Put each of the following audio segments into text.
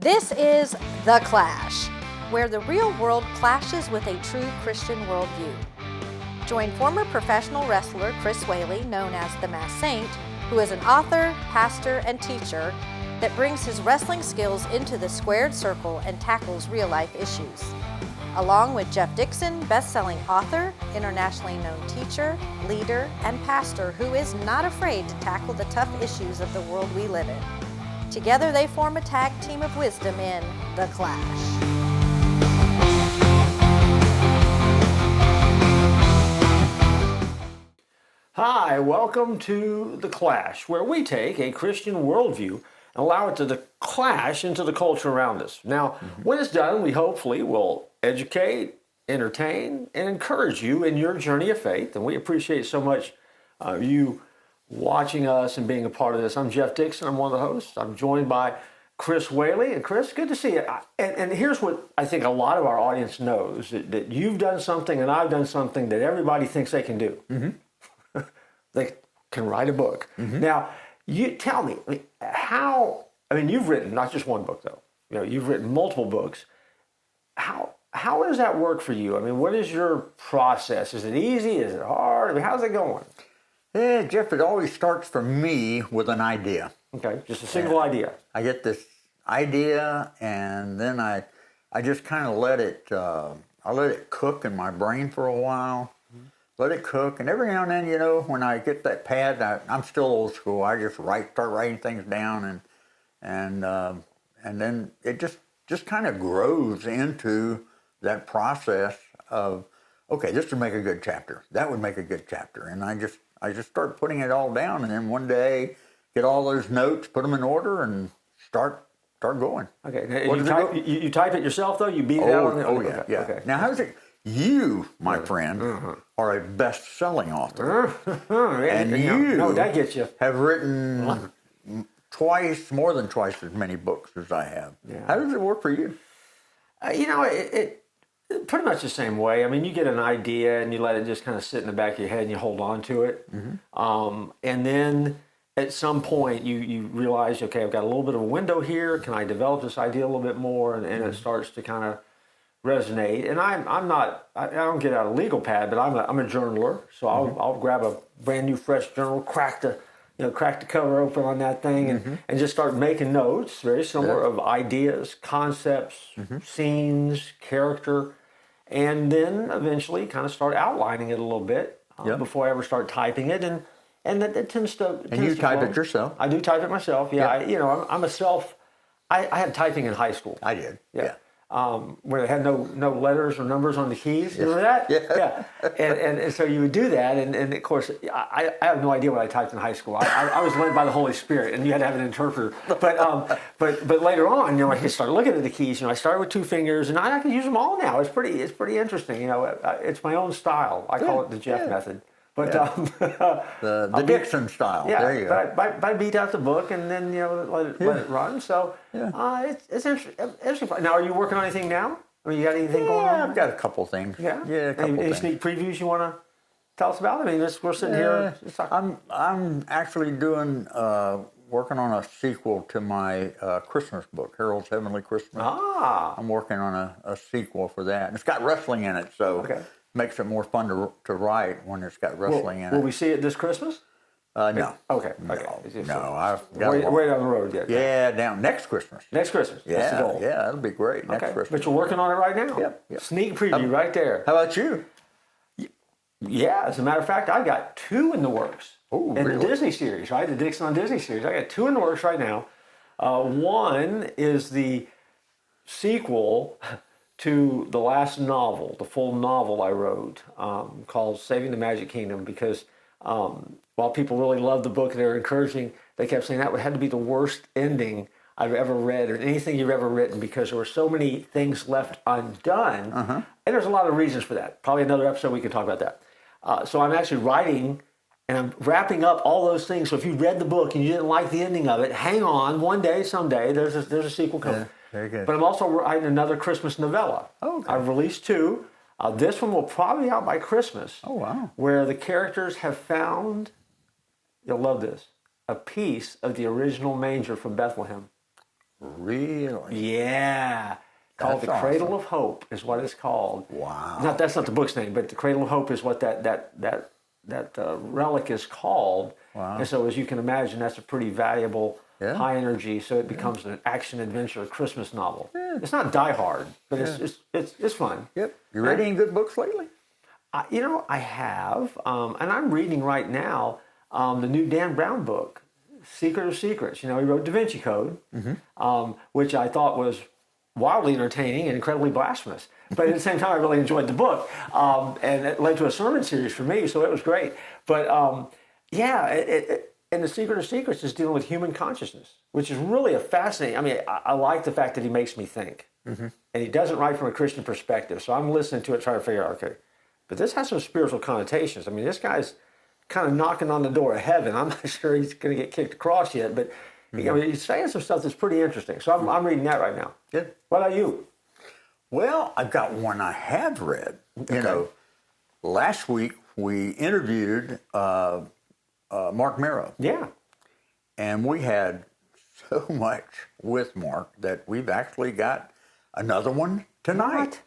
This is The Clash, where the real world clashes with a true Christian worldview. Join former professional wrestler Chris Whaley, known as the Masked Saint, who is an author, pastor, and teacher that brings his wrestling skills into the squared circle and tackles real-life issues. Along with Jeff Dixon, best-selling author, internationally known teacher, leader, and pastor who is not afraid to tackle the tough issues of the world we live in. Together they form a tag team of wisdom in The Clash. Hi, welcome to The Clash, where we take a Christian worldview and allow it to clash into the culture around us. Now, when it's done, we hopefully will educate, entertain, and encourage you in your journey of faith. And we appreciate so much you watching us and being a part of this. I'm Jeff Dixon. I'm one of the hosts. I'm joined by Chris Whaley. And Chris, good to see you. And here's what I think a lot of our audience knows, that you've done something and I've done something that everybody thinks they can do. Mm-hmm. They can write a book. Mm-hmm. Now, you tell me, how, you've written not just one book, though. You've written multiple books. How does that work for you? What is your process? Is it easy? Is it hard? How's it going? Yeah, Jeff, it always starts for me with an idea. Okay, just a single idea. I get this idea, and then I just kind of let it cook in my brain for a while. Let it cook, and every now and then, when I get that pad, I'm still old school. I just start writing things down, and then it just kind of grows into that process of, okay, this would make a good chapter. That would make a good chapter, and I just start putting it all down, and then one day get all those notes, put them in order, and start going. Okay, you type it yourself though? You beat it out? Yeah. Okay. Now, how's it? You, my friend, are a best-selling author, and that gets you. have written more than twice as many books as I have. Yeah. How does it work for you? It pretty much the same way. You get an idea and you let it just kind of sit in the back of your head and you hold on to it. Mm-hmm. And then at some point you realize, okay, I've got a little bit of a window here. Can I develop this idea a little bit more? And it starts to kind of resonate. And I don't get out a legal pad, but I'm a journaler. So I'll grab a brand new fresh journal, crack the cover open on that thing and just start making notes, very similar, of ideas, concepts, scenes, character, and then eventually kind of start outlining it a little bit before I ever start typing it. And that tends to... And you type it yourself? I do type it myself, yeah. I had typing in high school. I did, yeah. Where they had no letters or numbers on the keys. You remember that? Yeah. And so you would do that, and of course, I have no idea what I typed in high school. I was led by the Holy Spirit, and you had to have an interpreter. But later on, I could start looking at the keys. I started with 2 fingers, and I can use them all now. It's pretty interesting. It's my own style. I call it the Jeff method. But the Dixon style. Yeah, there you go. But I beat out the book and then let it run. So it's interesting. Now, are you working on anything now? You got anything going on? I've got a couple things. Yeah, a couple any things. Sneak previews you want to tell us about? We're sitting here. I'm actually working on a sequel to my Christmas book, Harold's Heavenly Christmas. I'm working on a sequel for that, and it's got wrestling in it, so. Okay. Makes it more fun to write when it's got wrestling in it. Will we see it this Christmas? No. Okay. No. I've got way down the road yet. Yeah, down next Christmas. Next Christmas. That's the goal. Yeah, that'll be great. Next Christmas. But you're working on it right now. Yep. Sneak preview right there. How about you? Yeah, as a matter of fact, I've got 2 in the works. Oh, in really? the Disney series, right? The Dixon on Disney series. I got 2 in the works right now. One is the sequel to the last novel, the full novel I wrote, called Saving the Magic Kingdom, because while people really loved the book and they were encouraging, they kept saying that had to be the worst ending I've ever read or anything you've ever written, because there were so many things left undone. And there's a lot of reasons for that. Probably another episode we can talk about that. So I'm actually writing and I'm wrapping up all those things. So if you read the book and you didn't like the ending of it, hang on, one day, someday, there's a sequel coming. Yeah. Very good. But I'm also writing another Christmas novella. Oh, okay. I've released 2. This one will probably be out by Christmas. Oh, wow. Where the characters have found, you'll love this, a piece of the original manger from Bethlehem. Really? Yeah. Called That's The Cradle awesome. of Hope is what it's called. Wow. That's not the book's name, but The Cradle of Hope is what that relic is called. Wow. And so, as you can imagine, that's a pretty valuable, Yeah. high energy. So it becomes an action adventure Christmas novel. It's not Die Hard, but it's fun. Yep. You read any good books lately? I have, and I'm reading right now the new Dan Brown book, Secret of Secrets. He wrote Da Vinci Code, which I thought was wildly entertaining and incredibly blasphemous. But at the same time, I really enjoyed the book, and it led to a sermon series for me, so it was great. But and the Secret of Secrets is dealing with human consciousness, which is really a fascinating. I mean, I like the fact that he makes me think, and he doesn't write from a Christian perspective. So I'm listening to it, trying to figure out, okay, but this has some spiritual connotations. I mean, this guy's kind of knocking on the door of heaven. I'm not sure he's going to get kicked across yet, but he's saying some stuff that's pretty interesting. So I'm reading that right now. Good. What about you? Well, I've got one I have read. Last week we interviewed Mark Marrow, Yeah. and we had so much with Mark that we've actually got another one tonight. What?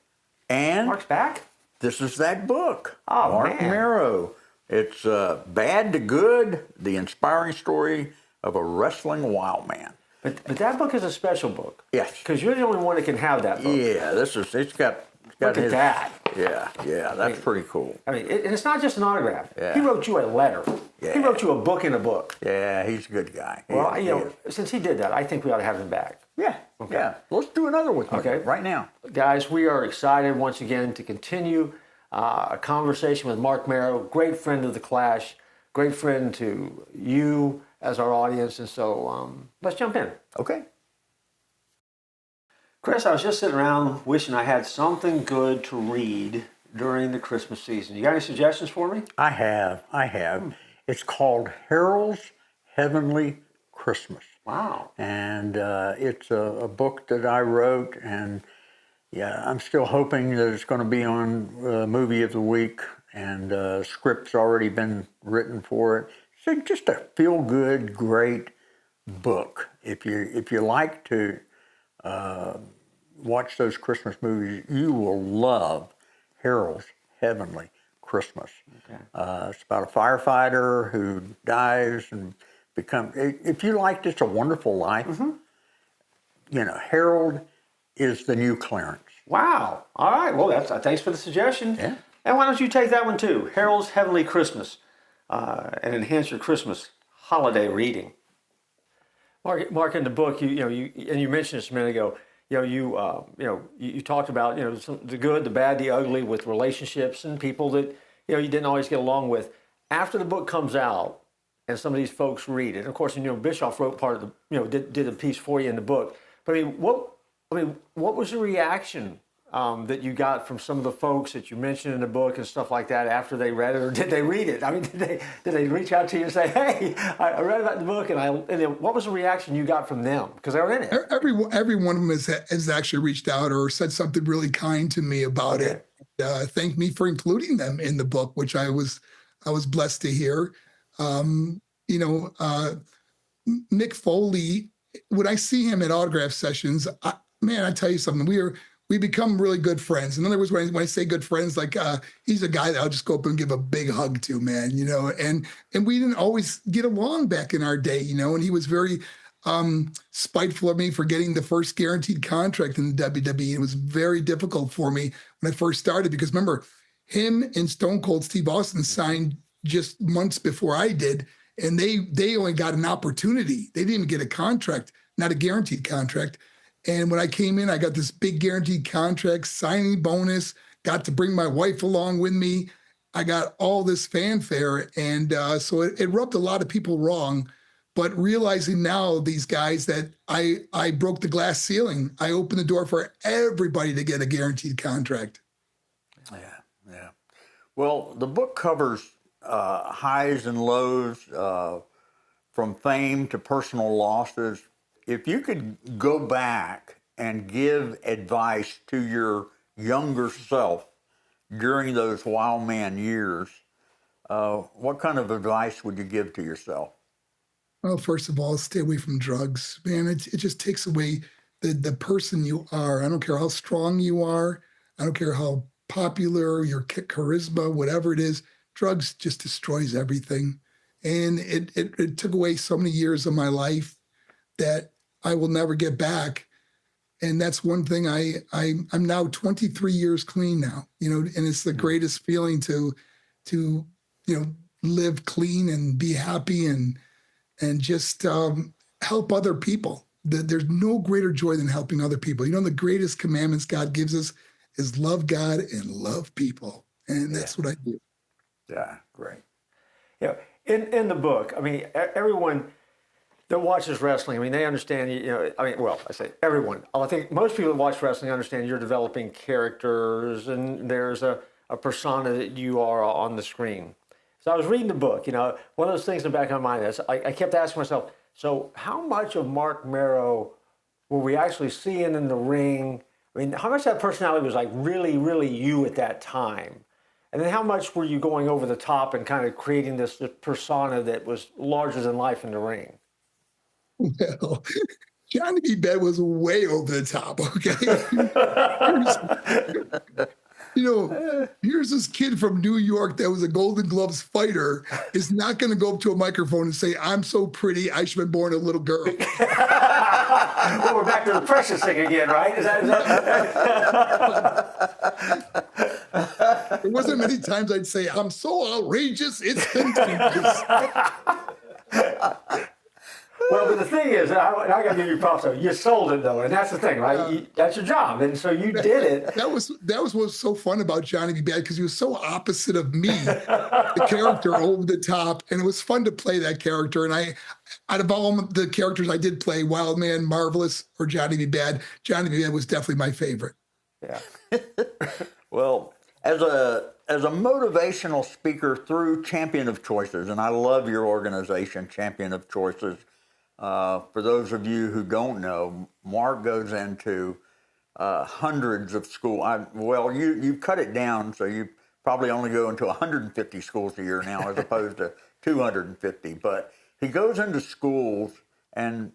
And Mark's back? this is that book, Oh, Mark man. Marrow. It's Bad to Good, the inspiring story of a wrestling wild man. But that book is a special book. Yes. Because you're the only one that can have that book. Yeah, it's got Look at his, that. Yeah, that's pretty cool. I mean, and it's not just an autograph. Yeah. He wrote you a letter. Yeah. He wrote you a book in a book. Yeah, he's a good guy. Well, He is. since he did that, I think we ought to have him back. Yeah, yeah. Let's do another with him Okay. right now. Guys, we are excited once again to continue a conversation with Mark Marrow, great friend of The Clash, great friend to you as our audience. And so let's jump in. Okay. Chris, I was just sitting around wishing I had something good to read during the Christmas season. You got any suggestions for me? I have. It's called Harold's Heavenly Christmas. Wow. And it's a book that I wrote, and yeah, I'm still hoping that it's going to be on Movie of the Week, and script's already been written for it. So just a feel-good, great book. If you like to watch those Christmas movies, you will love Harold's Heavenly Christmas. Okay. It's about a firefighter who dies and becomes. If you liked It's a Wonderful Life, Harold is the new Clarence. Wow. All right. Well, thanks for the suggestion. Yeah. And why don't you take that one too? Harold's Heavenly Christmas, and enhance your Christmas holiday reading. Mark, in the book, you mentioned this a minute ago. You talked about the good, the bad, the ugly with relationships and people that you didn't always get along with. After the book comes out, and some of these folks read it. And of course, Bischoff wrote part of the did a piece for you in the book. But what was the reaction that you got from some of the folks that you mentioned in the book and stuff like that after they read it, or did they read it? I mean, did they reach out to you and say, "Hey, I read about the book," and then what was the reaction you got from them because they were in it? Every one of them has actually reached out or said something really kind to me about it. Thanked me for including them in the book, which I was blessed to hear. Mick Foley, when I see him at autograph sessions, I tell you something, we become really good friends. In other words, when I say good friends, like he's a guy that I'll just go up and give a big hug to, man, and we didn't always get along back in our day, and he was very spiteful of me for getting the first guaranteed contract in the WWE. It was very difficult for me when I first started because remember, him and Stone Cold Steve Austin signed just months before I did, and they only got an opportunity. They didn't even get a contract, not a guaranteed contract. And when I came in, I got this big guaranteed contract, signing bonus, got to bring my wife along with me. I got all this fanfare. And so it rubbed a lot of people wrong. But realizing now, these guys, that I broke the glass ceiling. I opened the door for everybody to get a guaranteed contract. Yeah. Well, the book covers highs and lows, from fame to personal losses. If you could go back and give advice to your younger self during those wild man years, what kind of advice would you give to yourself? Well, first of all, stay away from drugs, man. It just takes away the person you are. I don't care how strong you are. I don't care how popular your charisma, whatever it is. Drugs just destroys everything, and it took away so many years of my life that I will never get back. And that's one thing I'm now 23 years clean now, and it's the greatest feeling to live clean and be happy and just help other people. There's no greater joy than helping other people. The greatest commandments God gives us is love God and love people. And that's what I do. Yeah, great. Yeah, in the book, I mean, everyone that watches wrestling, I mean, they understand, I say everyone. I think most people that watch wrestling understand you're developing characters and there's a persona that you are on the screen. So I was reading the book, one of those things in the back of my mind is I kept asking myself, so how much of Marc Mero were we actually seeing in the ring? I mean, how much of that personality was like really, really you at that time? And then how much were you going over the top and kind of creating this persona that was larger than life in the ring? Well, Johnny B. Bad was way over the top, okay? Here's this kid from New York that was a Golden Gloves fighter is not going to go up to a microphone and say, I'm so pretty, I should have been born a little girl. Well, we're back to the precious thing again, right? There wasn't many times I'd say, I'm so outrageous, it's contagious. Well, but the thing is, I got to give you props, though. You sold it, though, and that's the thing, right? That's your job, and so you did it. That was what was so fun about Johnny B. Bad, because he was so opposite of me, the character over the top, and it was fun to play that character. And out of all the characters I did play, Wild Man, Marvelous, or Johnny B. Bad, Johnny B. Bad was definitely my favorite. Yeah. Well, as a motivational speaker through Champion of Choices, and I love your organization, Champion of Choices. For those of you who don't know, Mark goes into hundreds of schools. You cut it down, so you probably only go into 150 schools a year now as opposed to 250. But he goes into schools and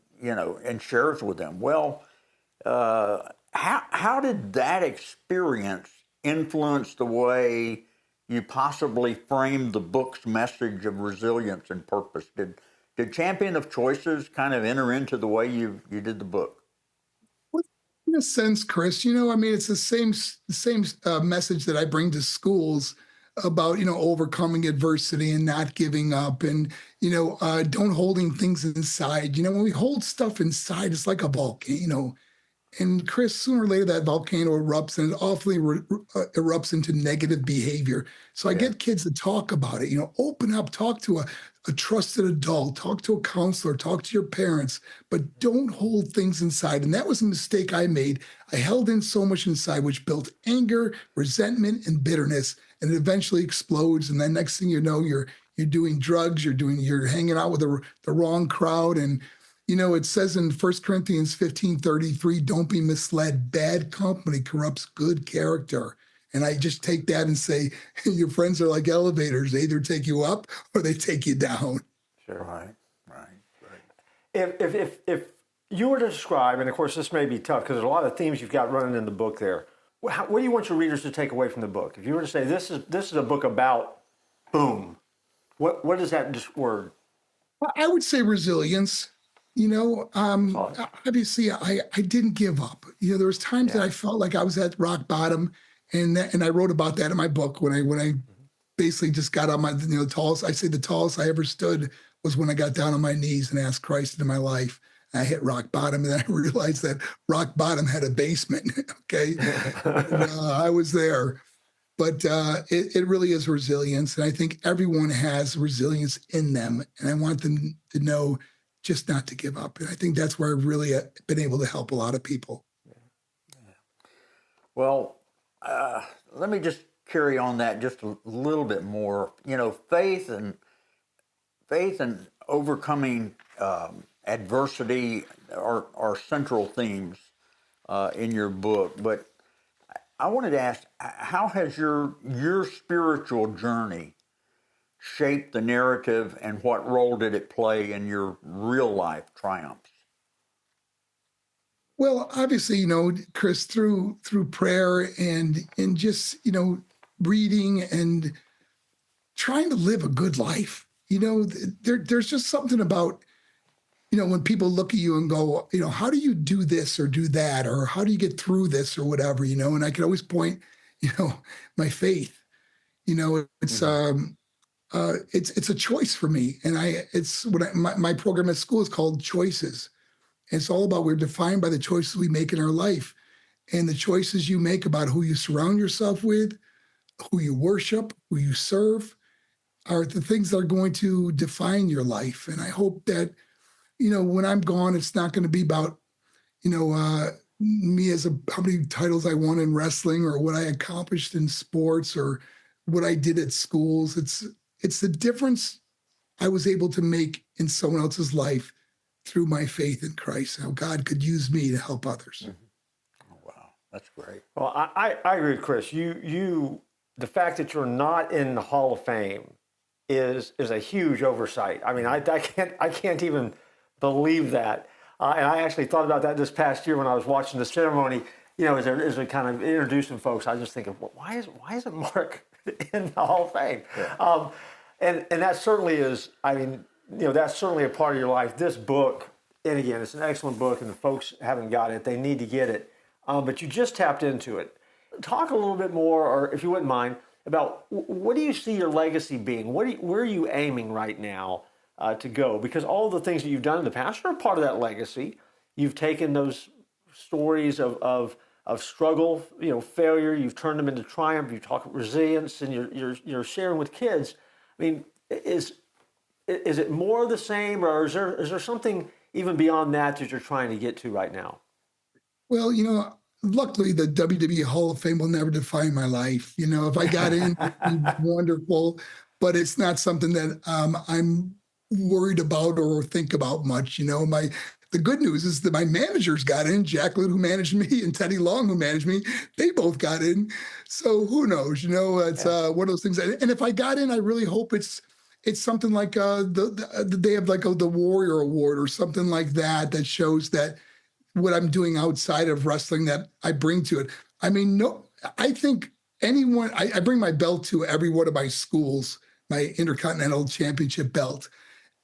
shares with them. Well, how did that experience influence the way you possibly framed the book's message of resilience and purpose? Did Champion of Choices kind of enter into the way you did the book? In a sense, Chris, it's the same message that I bring to schools about, overcoming adversity and not giving up and, don't holding things inside. When we hold stuff inside, it's like a volcano. And Chris, sooner or later, that volcano erupts, and it awfully erupts into negative behavior. So I get kids to talk about it, open up, talk to a trusted adult, talk to a counselor, talk to your parents, but don't hold things inside. And that was a mistake I made. I held in so much inside, which built anger, resentment, and bitterness, and it eventually explodes. And then next thing you know, you're doing drugs, you're hanging out with the wrong crowd. And it says in 1 Corinthians 15:33, don't be misled. Bad company corrupts good character. And I just take that and say, your friends are like elevators. They either take you up or they take you down. Sure. Right. If you were to describe, and of course this may be tough because there's a lot of themes you've got running in the book there. What do you want your readers to take away from the book? If you were to say this is a book about boom, what is that word? I would say resilience. Obviously I didn't give up. There was times that I felt like I was at rock bottom, and I wrote about that in my book when I basically just got on my, the tallest I ever stood was when I got down on my knees and asked Christ into my life. I hit rock bottom, and then I realized that rock bottom had a basement. Okay. And, I was there. But it really is resilience. And I think everyone has resilience in them. And I want them to know just not to give up. And I think that's where I've really been able to help a lot of people. Well, let me just carry on that just a little bit more. Faith and overcoming adversity are central themes in your book. But I wanted to ask, how has your spiritual journey shape the narrative, and what role did it play in your real life triumphs? Well, obviously, Chris, through prayer and just reading and trying to live a good life. There's just something about when people look at you and go, how do you do this or do that, or how do you get through this or whatever, and I can always point, my faith. It's it's a choice for me, and my program at school is called Choices. It's all about, we're defined by the choices we make in our life, and the choices you make about who you surround yourself with, who you worship, who you serve, are the things that are going to define your life. And I hope that, when I'm gone, it's not going to be about, me as how many titles I won in wrestling or what I accomplished in sports or what I did at schools. It's the difference I was able to make in someone else's life through my faith in Christ, how God could use me to help others. Mm-hmm. Oh, wow, that's great. Well, I agree with Chris. The fact that you're not in the Hall of Fame is a huge oversight. I mean, I can't even believe that. And I actually thought about that this past year when I was watching the ceremony. As we kind of introducing folks, I was just thinking, well, why isn't Mark in the Hall of Fame? Yeah. And that certainly is. I mean, that's certainly a part of your life. This book, and again, it's an excellent book, and the folks haven't got it, they need to get it. But you just tapped into it. Talk a little bit more, or if you wouldn't mind, about what do you see your legacy being? Where are you aiming right now to go? Because all the things that you've done in the past are part of that legacy. You've taken those stories of struggle, failure. You've turned them into triumph. You talk resilience, and you're sharing with kids. I mean, is it more of the same, or is there something even beyond that you're trying to get to right now? Well, luckily the WWE Hall of Fame will never define my life. If I got in, it'd be wonderful, but it's not something that I'm worried about or think about much. The good news is that my managers got in, Jacqueline, who managed me, and Teddy Long, who managed me. They both got in. So who knows? It's one of those things. And if I got in, I really hope it's something like they have like the Warrior Award or something like that shows that what I'm doing outside of wrestling that I bring to it. I mean, I think I bring my belt to every one of my schools, my Intercontinental Championship belt.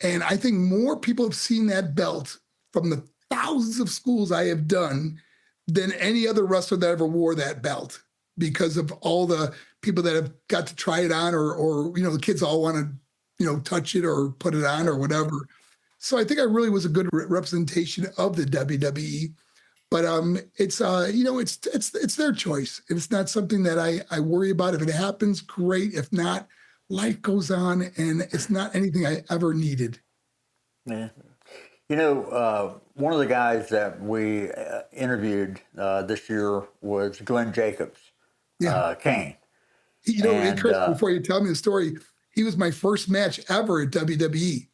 And I think more people have seen that belt from the thousands of schools I have done than any other wrestler that ever wore that belt, because of all the people that have got to try it on, or the kids all want to, touch it or put it on or whatever. So I think I really was a good representation of the WWE, but it's their choice. It's not something that I worry about. If it happens, great. If not, life goes on, and it's not anything I ever needed. Yeah. One of the guys that we interviewed this year was Glenn Jacobs, Kane. Chris, before you tell me the story, he was my first match ever at WWE.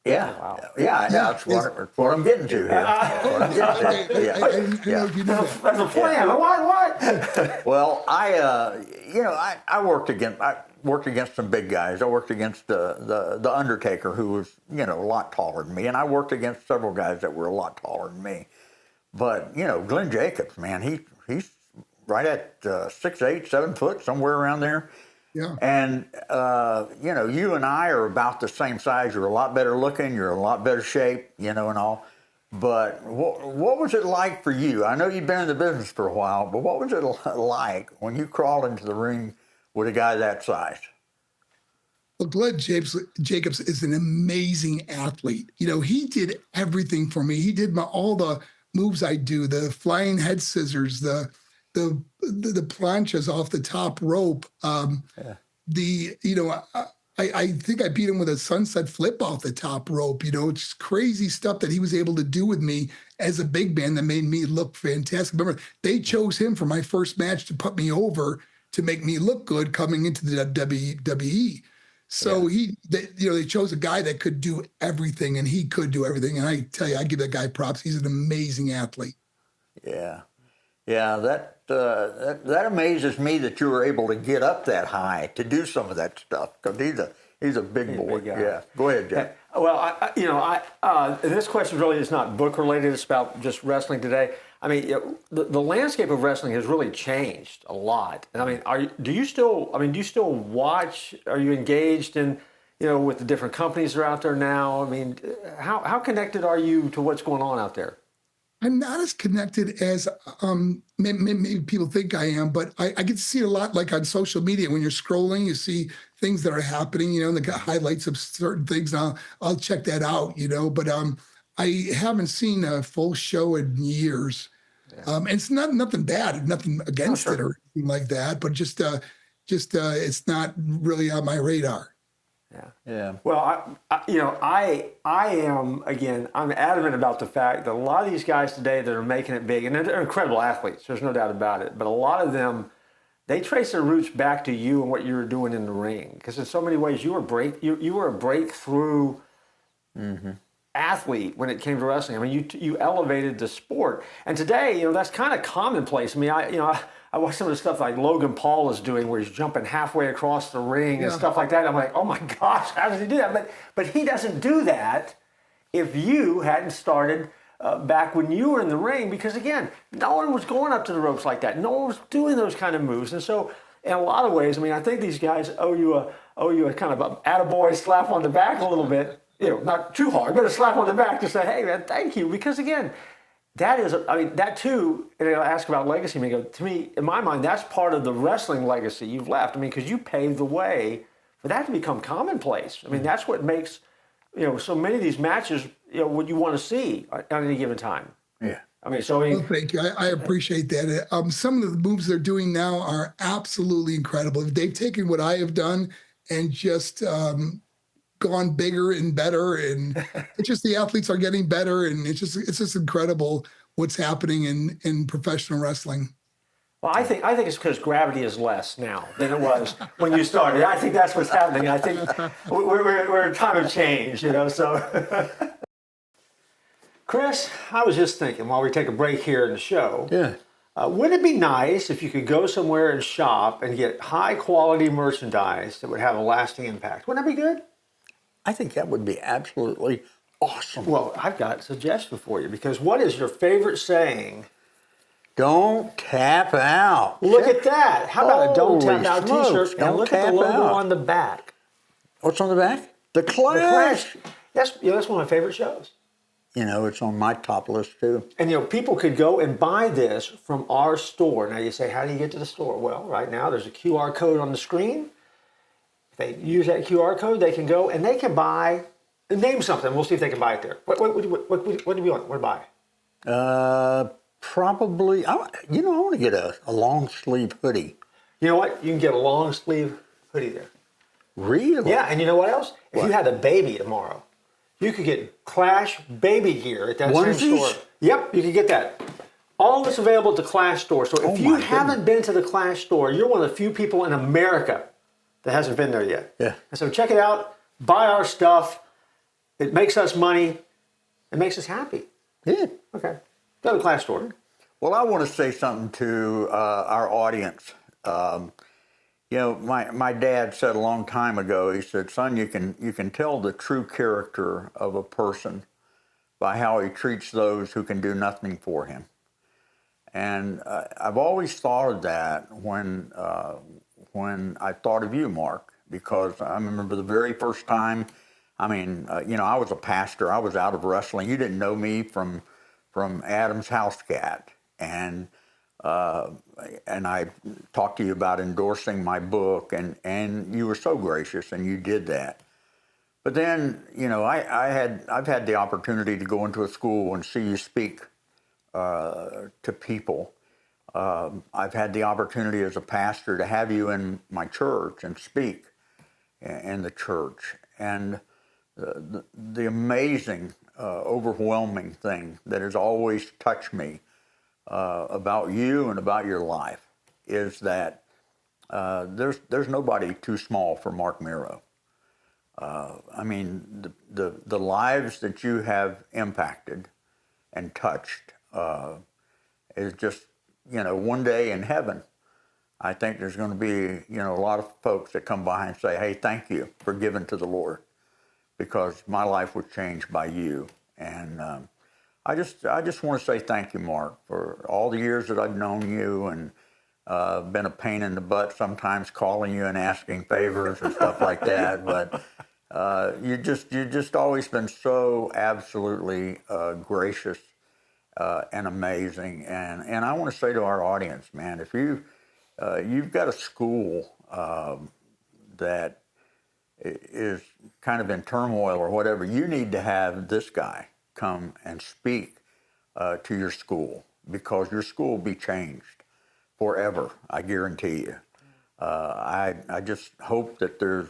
Yeah, wow. Yeah, that's what I'm getting to here. I didn't know if you knew that. That's a plan. What? Well, I worked against some big guys. I worked against the Undertaker, who was a lot taller than me, and I worked against several guys that were a lot taller than me. But Glenn Jacobs, man, he's right at 6'8", 7 foot, somewhere around there. Yeah. And you and I are about the same size. You're a lot better looking. You're a lot better shape, and all. But what was it like for you? I know you've been in the business for a while, but what was it like when you crawled into the ring with a guy that size? Well, Glenn Jacobs is an amazing athlete. He did everything for me. He did all the moves I do, the flying head scissors, the planchas off the top rope. I think I beat him with a sunset flip off the top rope. It's crazy stuff that he was able to do with me as a big man that made me look fantastic. Remember, they chose him for my first match to put me over, to make me look good coming into the WWE. So they chose a guy that could do everything, and he could do everything. And I tell you, I give that guy props. He's an amazing athlete. Yeah. Yeah, that amazes me that you were able to get up that high to do some of that stuff, because He's a big boy. big guy. Yeah. Go ahead, Jack. Well, this question really is not book related. It's about just wrestling today. I mean, the landscape of wrestling has really changed a lot. And I mean, do you still watch? Are you engaged in, with the different companies that are out there now? I mean, how connected are you to what's going on out there? I'm not as connected as maybe people think I am, but I get to see a lot like on social media. When you're scrolling, you see things that are happening, and they got highlights of certain things. And I'll check that out, But I haven't seen a full show in years. Yeah. And it's nothing bad, nothing against it or anything like that, but just it's not really on my radar. Yeah. Well, I am, again, I'm adamant about the fact that a lot of these guys today that are making it big, and they're incredible athletes, there's no doubt about it, but a lot of them, they trace their roots back to you and what you were doing in the ring. Because in so many ways, you were a breakthrough athlete when it came to wrestling. I mean, you elevated the sport. And today, that's kind of commonplace. I mean, I watch some of the stuff like Logan Paul is doing, where he's jumping halfway across the ring and stuff like that. I'm like, oh my gosh, how does he do that? But he doesn't do that if you hadn't started back when you were in the ring, because again, no one was going up to the ropes like that. No one was doing those kind of moves. And so, in a lot of ways, I mean, I think these guys owe you a kind of a attaboy slap on the back a little bit. Not too hard, but a slap on the back to say, hey man, thank you. Because again, that too, and I'll ask about legacy, to me, in my mind, that's part of the wrestling legacy you've left. I mean, because you paved the way for that to become commonplace. I mean, that's what makes, so many of these matches, what you want to see at any given time. Yeah. I mean, Well, thank you. I appreciate that. Some of the moves they're doing now are absolutely incredible. They've taken what I have done and just gone bigger and better, and it's just the athletes are getting better, and it's just incredible what's happening in professional wrestling. Well, I think it's because gravity is less now than it was when you started. I think that's what's happening. I think we're in a time of change, so. Chris, I was just thinking while we take a break here in the show. Yeah. Wouldn't it be nice if you could go somewhere and shop and get high quality merchandise that would have a lasting impact? Wouldn't that be good? I think that would be absolutely awesome. Well, I've got a suggestion for you, because what is your favorite saying? Don't tap out. Look at that. How about a Don't Holy Tap Out smokes, t-shirt, and don't look at the tap logo out. on the back. What's on the back? The Clash. That's one of my favorite shows. It's on my top list too. And people could go and buy this from our store. Now you say, how do you get to the store? Well, right now there's a QR code on the screen. If they use that QR code, they can go and they can buy, name something. We'll see if they can buy it there. What do you want? What to buy? Probably, I want to get a long sleeve hoodie. You know what? You can get a long sleeve hoodie there. Really? Yeah, and you know what else? If you had a baby tomorrow, you could get Clash baby gear at that same store. Yep, you can get that. All this available at the Clash store. So if you haven't been to the Clash store, you're one of the few people in America that hasn't been there yet. Yeah. And so check it out. Buy our stuff. It makes us money. It makes us happy. Yeah. Okay. Go to the Clash store. Well, I want to say something to our audience. My dad said a long time ago, he said, son, you can tell the true character of a person by how he treats those who can do nothing for him. And I've always thought of that when I thought of you, Mark, because I remember the very first time, I was a pastor, I was out of wrestling. You didn't know me from Adam's House Cat. And I talked to you about endorsing my book, and you were so gracious, and you did that. But then, I've had the opportunity to go into a school and see you speak to people. I've had the opportunity as a pastor to have you in my church and speak in the church. And the amazing, overwhelming thing that has always touched me about you and about your life is that there's nobody too small for Mark Miro. The lives that you have impacted and touched is just, one day in heaven, I think there's going to be, a lot of folks that come by and say, hey, thank you for giving to the Lord, because my life was changed by you. And I just want to say thank you, Mark, for all the years that I've known you, and been a pain in the butt sometimes calling you and asking favors and stuff like that. But you just always been so absolutely gracious and amazing. And I want to say to our audience, man, if you've got a school that is kind of in turmoil or whatever, you need to have this guy come and speak to your school, because your school will be changed forever, I guarantee you. I just hope that there's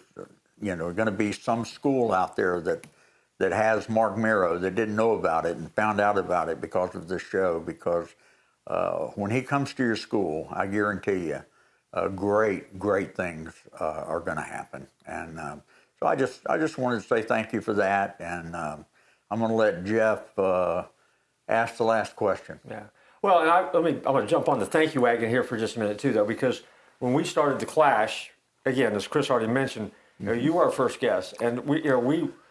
going to be some school out there that has Mark Mero that didn't know about it and found out about it because of this show, because when he comes to your school, I guarantee you, great things are going to happen. And so I just wanted to say thank you for that. And I'm going to let Jeff ask the last question. Yeah. Well, and I'm going to jump on the thank you wagon here for just a minute too, though, because when we started the Clash, again, as Chris already mentioned, you were our first guest, and and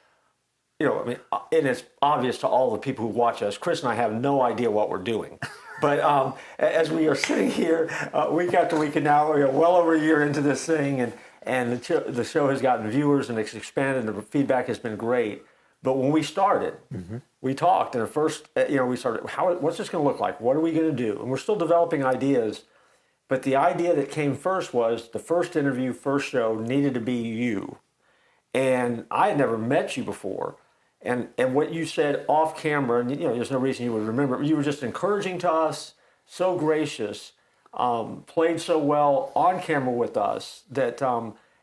it's obvious to all the people who watch us, Chris and I have no idea what we're doing. But as we are sitting here week after week, and now we're well over a year into this thing, and the show has gotten viewers and it's expanded, and the feedback has been great. But when we started, we talked, and at first, we started, what's this going to look like? What are we going to do? And we're still developing ideas. But the idea that came first was the first interview, first show needed to be you. And I had never met you before. And what you said off camera, and there's no reason you would remember, you were just encouraging to us, so gracious, played so well on camera with us that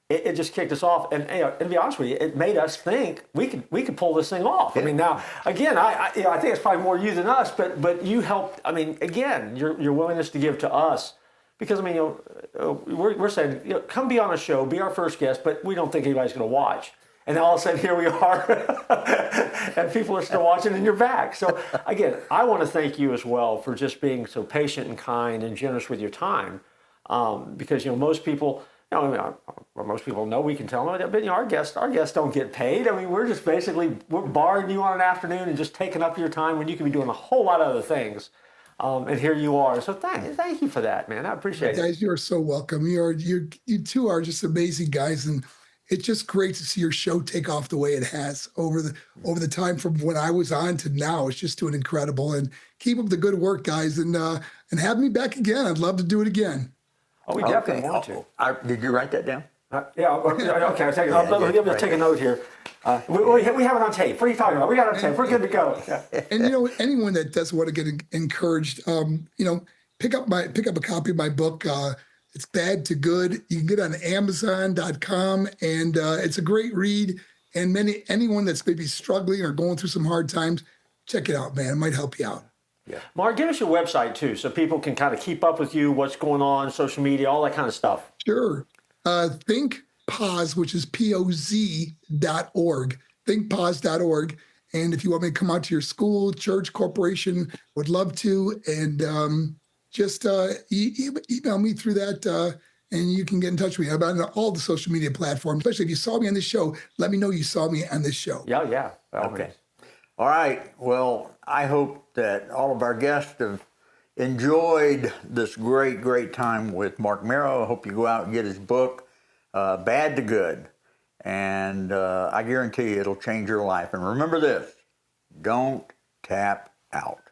it just kicked us off. And to be honest with you, it made us think we could pull this thing off. Yeah. I mean, now again, I think it's probably more you than us, but you helped. I mean, again, your willingness to give to us. Because, we're saying, come be on a show, be our first guest, but we don't think anybody's going to watch. And all of a sudden, here we are, and people are still watching, and you're back. So, again, I want to thank you as well for just being so patient and kind and generous with your time. Because, most people, most people know, we can tell them, but, our guests don't get paid. I mean, we're just we're borrowing you on an afternoon and just taking up your time when you could be doing a whole lot of other things. And here you are. So thank you for that, man. I appreciate it. Guys, you are so welcome. You two are just amazing guys, and it's just great to see your show take off the way it has over the time from when I was on to now. It's just doing incredible. And keep up the good work, guys, and have me back again. I'd love to do it again. Oh, we definitely want to. Did you write that down? Okay. Let me take a note here. We have it on tape. What are you talking about? We got it on tape. We're good to go. And anyone that does want to get encouraged, pick up a copy of my book. It's Bad to Good. You can get it on Amazon.com, and it's a great read. And anyone that's maybe struggling or going through some hard times, check it out, man. It might help you out. Yeah. Mark, give us your website too, so people can kind of keep up with you, what's going on, social media, all that kind of stuff. Sure. ThinkPoz, which is POZ.org, thinkpoz.org. And if you want me to come out to your school, church, corporation, would love to. And just email me through that, and you can get in touch with me about all the social media platforms. Especially if you saw me on this show, let me know you saw me on this show. Yeah. Okay. All right. Well, I hope that all of our guests have enjoyed this great time with Mark Mero. I hope you go out and get his book, Bad to Good. And I guarantee you it'll change your life. And remember this, don't tap out.